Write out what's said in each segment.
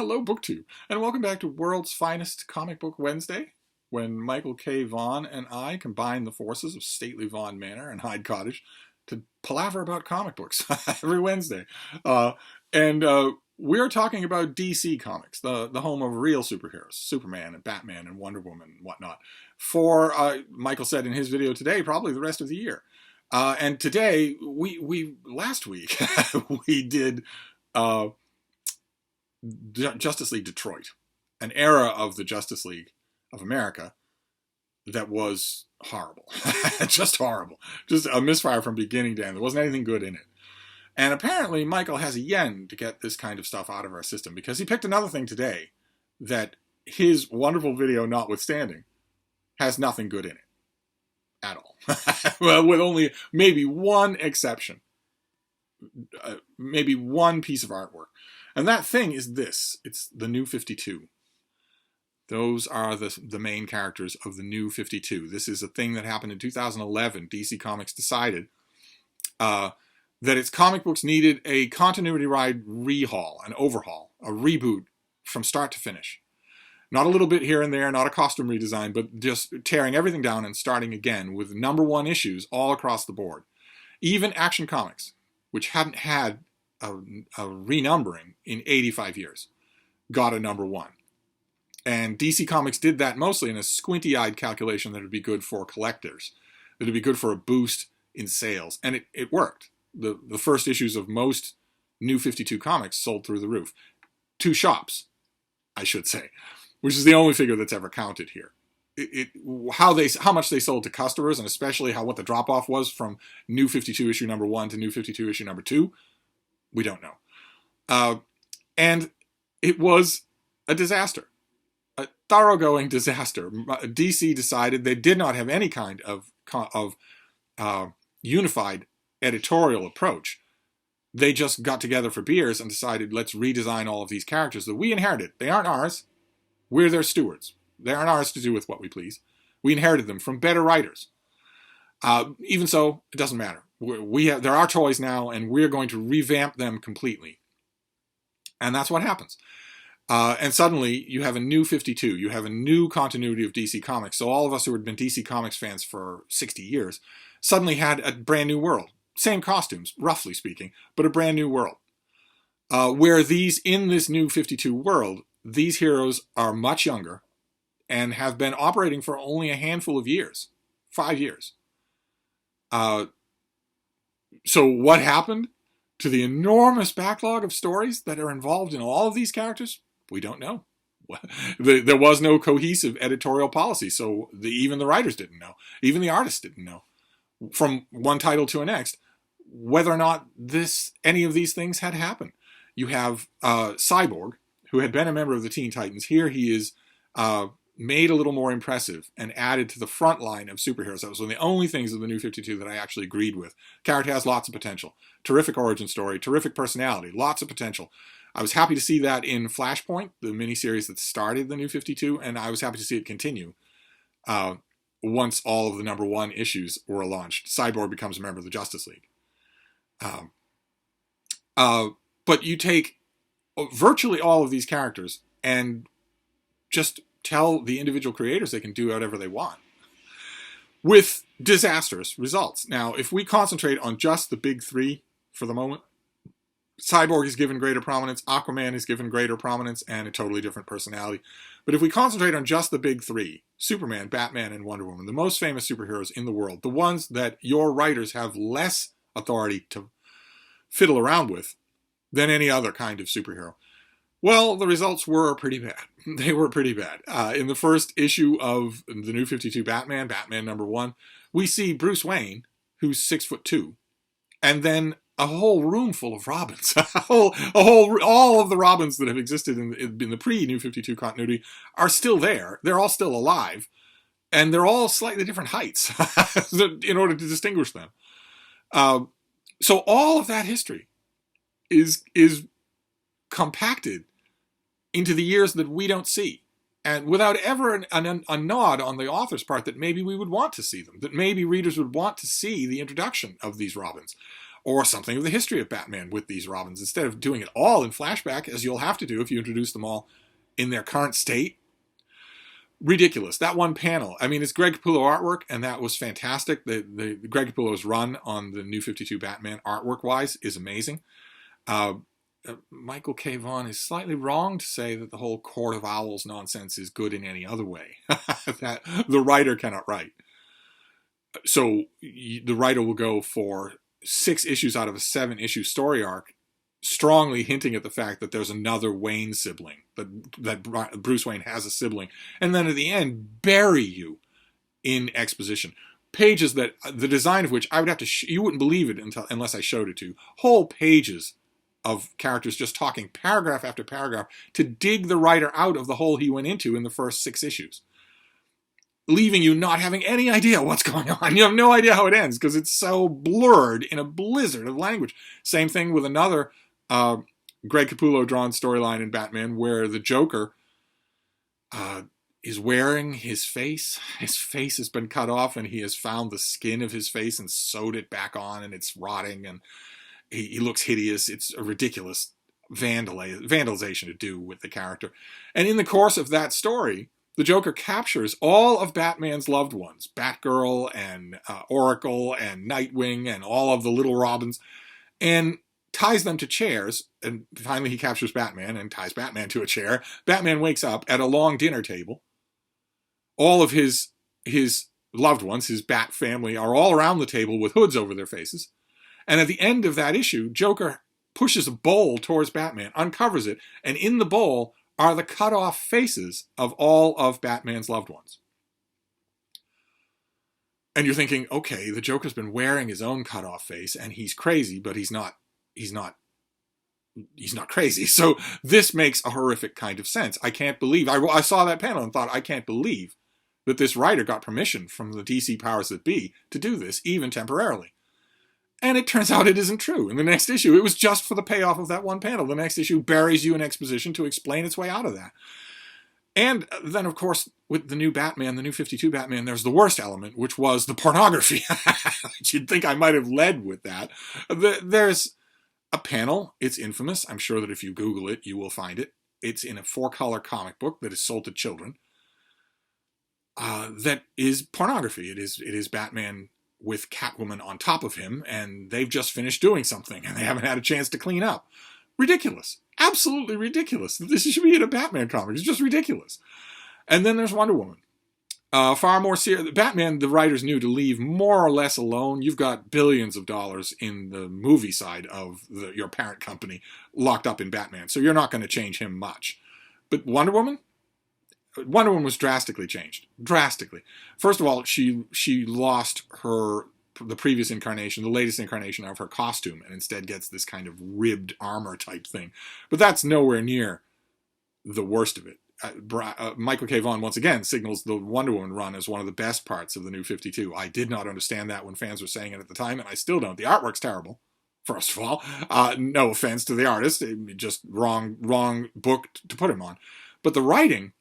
Hello, BookTube, and welcome back to World's Finest Comic Book Wednesday, when Michael K Vaughan and I combine the forces of stately Vaughan Manor and Hyde Cottage to palaver about comic books every Wednesday. We're talking about DC Comics, the home of real superheroes, Superman and Batman and Wonder Woman and whatnot, for, Michael said in his video today, probably the rest of the year. And today, last week, we did Justice League Detroit, an era of the Justice League of America that was horrible. Just horrible. Just a misfire from beginning to end. There wasn't anything good in it. And apparently Michael has a yen to get this kind of stuff out of our system, because he picked another thing today that, his wonderful video notwithstanding, has nothing good in it at all. Well, with only maybe one exception. Maybe one piece of artwork. And that thing is this. It's the New 52. Those are the main characters of the New 52. This is a thing that happened in 2011. DC Comics decided that its comic books needed a continuity ride rehaul, an overhaul, a reboot from start to finish. Not a little bit here and there, not a costume redesign, but just tearing everything down and starting again with #1 issues all across the board. Even Action Comics, which hadn't had a renumbering in 85 years, got a #1. And DC Comics did that mostly in a squinty-eyed calculation that would be good for collectors, that would be good for a boost in sales. And it worked. The first issues of most New 52 comics sold through the roof. 2 shops, I should say, which is the only figure that's ever counted here. How much they sold to customers, and especially what the drop-off was from New 52 issue #1 to New 52 issue #2, we don't know. And it was a disaster. A thoroughgoing disaster. DC decided they did not have any kind of unified editorial approach. They just got together for beers and decided, let's redesign all of these characters that we inherited. They aren't ours. We're their stewards. They aren't ours to do with what we please. We inherited them from better writers. Even so, it doesn't matter. They're our toys now, and we're going to revamp them completely. And that's what happens. And suddenly, you have a New 52. You have a new continuity of DC Comics. So all of us who had been DC Comics fans for 60 years suddenly had a brand new world. Same costumes, roughly speaking, but a brand new world. Where in this New 52 world, these heroes are much younger and have been operating for only a handful of years. 5 years. So what happened to the enormous backlog of stories that are involved in all of these characters? We don't know. There was no cohesive editorial policy, so even the writers didn't know. Even the artists didn't know. From one title to the next, whether or not any of these things had happened. You have Cyborg, who had been a member of the Teen Titans. Here he is made a little more impressive and added to the front line of superheroes. That was one of the only things of the New 52 that I actually agreed with. Character has lots of potential. Terrific origin story, terrific personality, lots of potential. I was happy to see that in Flashpoint, the miniseries that started the New 52, and I was happy to see it continue once all of the #1 issues were launched. Cyborg becomes a member of the Justice League. But you take virtually all of these characters and just tell the individual creators they can do whatever they want, with disastrous results. Now, if we concentrate on just the big 3 for the moment, Cyborg is given greater prominence, Aquaman is given greater prominence, and a totally different personality. But if we concentrate on just the big 3, Superman, Batman, and Wonder Woman, the most famous superheroes in the world, the ones that your writers have less authority to fiddle around with than any other kind of superhero, well, the results were pretty bad. They were pretty bad. In the first issue of the New 52 Batman #1, we see Bruce Wayne, who's 6'2", and then a whole room full of Robins. All of the Robins that have existed in the pre-New 52 continuity are still there. They're all still alive, and they're all slightly different heights in order to distinguish them. So all of that history is compacted into the years that we don't see, and without ever a nod on the author's part that maybe we would want to see them, that maybe readers would want to see the introduction of these Robins, or something of the history of Batman with these Robins, instead of doing it all in flashback, as you'll have to do if you introduce them all in their current state. Ridiculous. That one panel, I mean, it's Greg Capullo artwork, and that was fantastic. The Greg Capullo's run on the New 52 Batman artwork-wise is amazing. Michael K. Vaughan is slightly wrong to say that the whole Court of Owls nonsense is good in any other way. That the writer cannot write. So the writer will go for 6 issues out of a 7-issue story arc, strongly hinting at the fact that there's another Wayne sibling, that Bruce Wayne has a sibling, and then at the end bury you in exposition. Pages that the design of which I would have to you wouldn't believe it unless I showed it to you. Whole pages of characters just talking paragraph after paragraph to dig the writer out of the hole he went into in the first 6 issues, leaving you not having any idea what's going on. You have no idea how it ends because it's so blurred in a blizzard of language. Same thing with another Greg Capullo drawn storyline in Batman where the Joker is wearing his face. His face has been cut off and he has found the skin of his face and sewed it back on, and it's rotting and he looks hideous. It's a ridiculous vandalization to do with the character. And in the course of that story, the Joker captures all of Batman's loved ones, Batgirl and Oracle and Nightwing and all of the little Robins, and ties them to chairs. And finally he captures Batman and ties Batman to a chair. Batman wakes up at a long dinner table. All of his loved ones, his Bat family, are all around the table with hoods over their faces. And at the end of that issue, Joker pushes a bowl towards Batman, uncovers it, and in the bowl are the cut-off faces of all of Batman's loved ones. And you're thinking, okay, the Joker's been wearing his own cut-off face, and he's crazy, but he's not crazy. So this makes a horrific kind of sense. I can't believe, I saw that panel and thought, I can't believe that this writer got permission from the DC powers that be to do this, even temporarily. And it turns out it isn't true. In the next issue, it was just for the payoff of that one panel. The next issue buries you in exposition to explain its way out of that. And then, of course, with the new Batman, the new 52 Batman, there's the worst element, which was the pornography. You'd think I might have led with that. There's a panel. It's infamous. I'm sure that if you Google it, you will find it. It's in a 4-color comic book that is sold to children. That is pornography. It is Batman with Catwoman on top of him, and they've just finished doing something, and they haven't had a chance to clean up. Ridiculous. Absolutely ridiculous. This should be in a Batman comic. It's just ridiculous. And then there's Wonder Woman. Far more serious. Batman, the writers knew to leave more or less alone. You've got billions of dollars in the movie side of your parent company locked up in Batman, so you're not going to change him much. But Wonder Woman was drastically changed. Drastically. First of all, she lost the previous incarnation, the latest incarnation of her costume, and instead gets this kind of ribbed armor type thing. But that's nowhere near the worst of it. Michael K. Vaughan, once again, signals the Wonder Woman run as one of the best parts of the New 52. I did not understand that when fans were saying it at the time, and I still don't. The artwork's terrible, first of all. No offense to the artist. Just wrong book to put him on. But the writing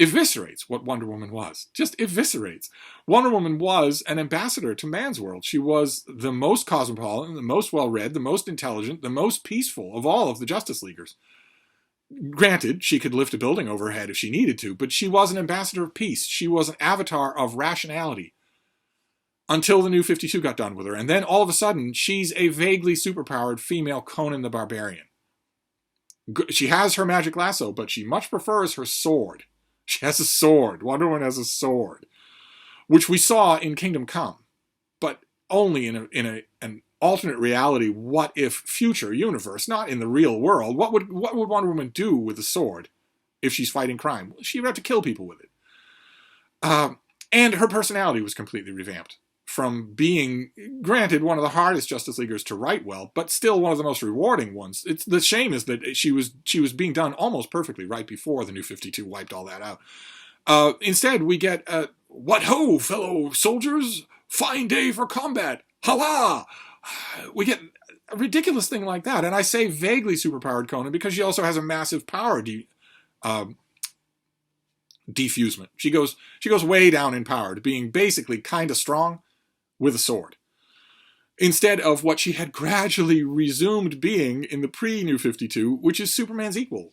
eviscerates what Wonder Woman was. Just eviscerates. Wonder Woman was an ambassador to man's world. She was the most cosmopolitan, the most well-read, the most intelligent, the most peaceful of all of the Justice Leaguers. Granted, she could lift a building over her head if she needed to, but she was an ambassador of peace. She was an avatar of rationality until the New 52 got done with her. And then all of a sudden, she's a vaguely superpowered female Conan the Barbarian. She has her magic lasso, but she much prefers her sword. She has a sword. Wonder Woman has a sword, which we saw in Kingdom Come, but only in an alternate reality, what if future universe, not in the real world. What would Wonder Woman do with a sword if she's fighting crime? She would have to kill people with it. And her personality was completely revamped from being, granted, one of the hardest Justice Leaguers to write well, but still one of the most rewarding ones. The shame is that she was being done almost perfectly right before the New 52 wiped all that out. Instead, we get, what ho, fellow soldiers, fine day for combat, hala! We get a ridiculous thing like that. And I say vaguely superpowered Conan because she also has a massive power defusement. She goes way down in power to being basically kind of strong with a sword. instead of what she had gradually resumed being in the pre-New 52, which is Superman's equal.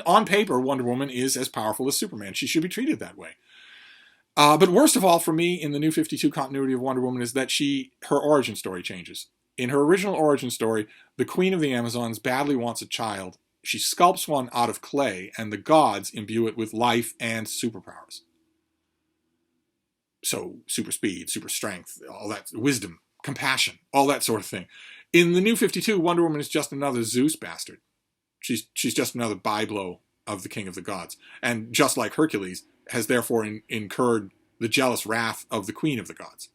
On paper, Wonder Woman is as powerful as Superman. She should be treated that way. But worst of all for me in the New 52 continuity of Wonder Woman is that her origin story changes. In her original origin story, the Queen of the Amazons badly wants a child. She sculpts one out of clay, and the gods imbue it with life and superpowers. So, super speed, super strength, all that, wisdom, compassion, all that sort of thing. In the New 52, Wonder Woman is just another Zeus bastard. She's just another byblow of the King of the Gods. And just like Hercules, has therefore incurred the jealous wrath of the Queen of the Gods.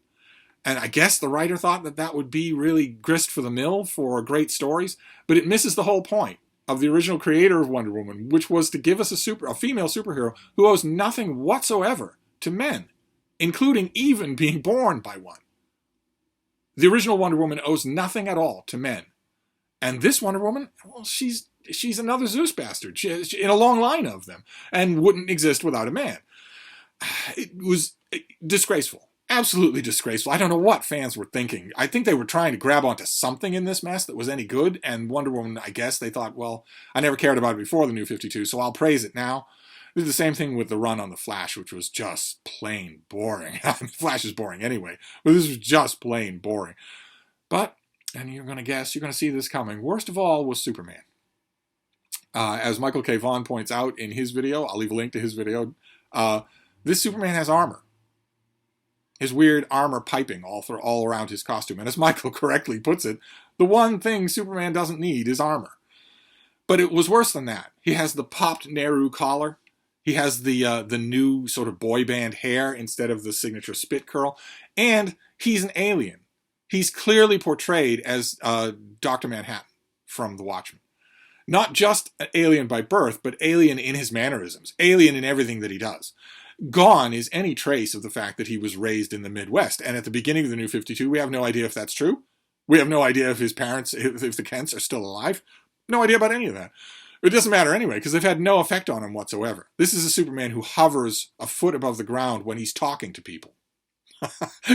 And I guess the writer thought that that would be really grist for the mill for great stories, but it misses the whole point of the original creator of Wonder Woman, which was to give us a female superhero who owes nothing whatsoever to men, including even being born by one. The original Wonder Woman owes nothing at all to men. And this Wonder Woman, well, she's another Zeus bastard, she in a long line of them, and wouldn't exist without a man. It was disgraceful. Absolutely disgraceful. I don't know what fans were thinking. I think they were trying to grab onto something in this mess that was any good, and Wonder Woman, I guess, they thought, well, I never cared about it before the New 52, so I'll praise it now. They did the same thing with the run on The Flash, which was just plain boring. Flash is boring anyway, but this was just plain boring. But, and you're going to see this coming, worst of all was Superman. As Michael K. Vaughan points out in his video, I'll leave a link to his video, this Superman has armor. His weird armor piping all around his costume. And as Michael correctly puts it, the one thing Superman doesn't need is armor. But it was worse than that. He has the popped Nehru collar. He has the new sort of boy band hair instead of the signature spit curl. And he's an alien. He's clearly portrayed as Dr. Manhattan from The Watchmen. Not just an alien by birth, but alien in his mannerisms. Alien in everything that he does. Gone is any trace of the fact that he was raised in the Midwest. And at the beginning of the New 52, we have no idea if that's true. We have no idea if his parents, if the Kents are still alive. No idea about any of that. It doesn't matter anyway, because they've had no effect on him whatsoever. This is a Superman who hovers a foot above the ground when he's talking to people,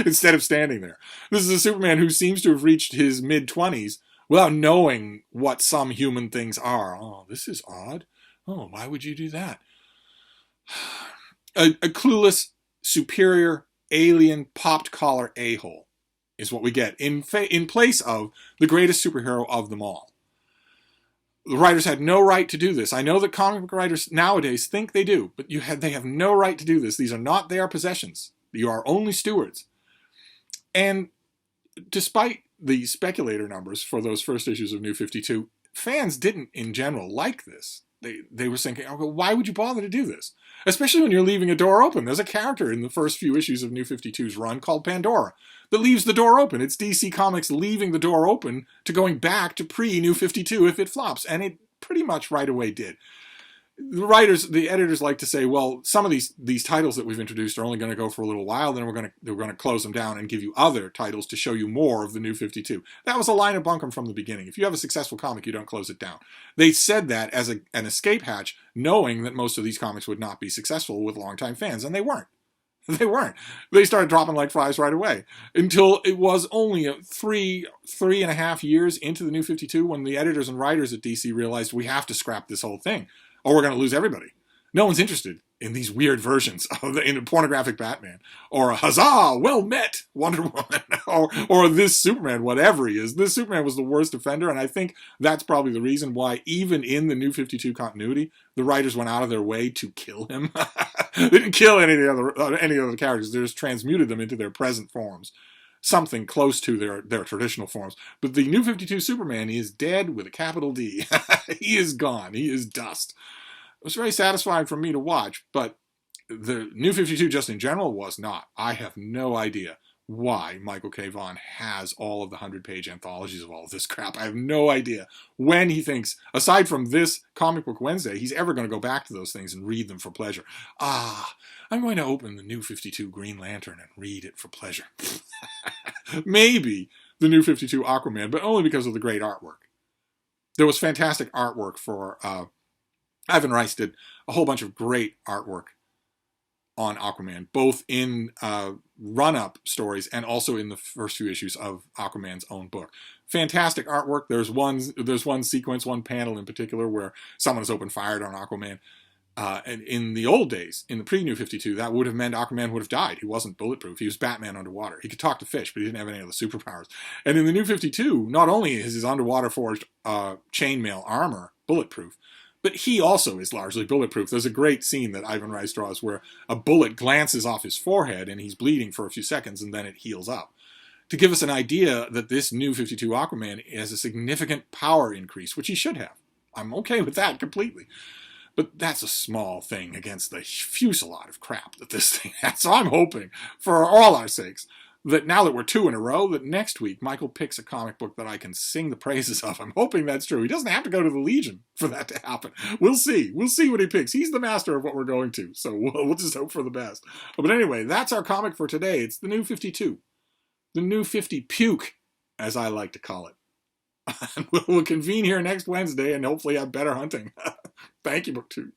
instead of standing there. This is a Superman who seems to have reached his mid-20s without knowing what some human things are. Oh, this is odd. Oh, why would you do that? A clueless, superior, alien, popped collar a-hole is what we get in place of the greatest superhero of them all. The writers had no right to do this. I know that comic book writers nowadays think they do, but they have no right to do this. These are not their possessions. You are only stewards. And despite the speculator numbers for those first issues of New 52, fans didn't, in general, like this. They were thinking, oh, why would you bother to do this? Especially when you're leaving a door open. There's a character in the first few issues of New 52's run called Pandora that leaves the door open. It's DC Comics leaving the door open to going back to pre-New 52 if it flops. And it pretty much right away did. The editors like to say, well, some of these titles that we've introduced are only going to go for a little while, then we're going to close them down and give you other titles to show you more of the New 52. That was a line of bunkum from the beginning. If you have a successful comic, you don't close it down. They said that as an escape hatch, knowing that most of these comics would not be successful with longtime fans, and they weren't. They weren't. They started dropping like flies right away. Until it was only three and a half years into the New 52 when the editors and writers at DC realized we have to scrap this whole thing, or we're going to lose everybody. No one's interested in these weird versions of in a pornographic Batman, or a huzzah, well met Wonder Woman, or this Superman, whatever he is. This Superman was the worst offender, and I think that's probably the reason why, even in the New 52 continuity, the writers went out of their way to kill him. They didn't kill any other characters. They just transmuted them into their present forms. Something close to their traditional forms. But the New 52 Superman is dead with a capital D. He is gone. He is dust. It was very satisfying for me to watch, but the New 52 just in general was not. I have no idea why Michael K. Vaughan has all of the 100-page anthologies of all of this crap. I have no idea when he thinks, aside from this Comic Book Wednesday, he's ever going to go back to those things and read them for pleasure. I'm going to open the New 52 Green Lantern and read it for pleasure. Maybe the New 52 Aquaman, but only because of the great artwork. There was fantastic artwork for... Ivan Rice did a whole bunch of great artwork on Aquaman, both in run-up stories and also in the first few issues of Aquaman's own book. Fantastic artwork. There's one sequence, one panel in particular, where someone has opened fire on Aquaman. And in the old days, in the pre-New 52, that would have meant Aquaman would have died. He wasn't bulletproof. He was Batman underwater. He could talk to fish, but he didn't have any other superpowers. And in the New 52, not only is his underwater forged chainmail armor bulletproof, but he also is largely bulletproof. There's a great scene that Ivan Rice draws where a bullet glances off his forehead and he's bleeding for a few seconds and then it heals up, to give us an idea that this New 52 Aquaman has a significant power increase, which he should have. I'm okay with that completely. But that's a small thing against the fusillade of crap that this thing has. So I'm hoping, for all our sakes, that now that we're 2 in a row, that next week Michael picks a comic book that I can sing the praises of. I'm hoping that's true. He doesn't have to go to the Legion for that to happen. We'll see. We'll see what he picks. He's the master of what we're going to. So we'll just hope for the best. But anyway, that's our comic for today. It's the New 52. The New 50-PUKE, as I like to call it. And we'll convene here next Wednesday and hopefully have better hunting. Thank you, BookTube.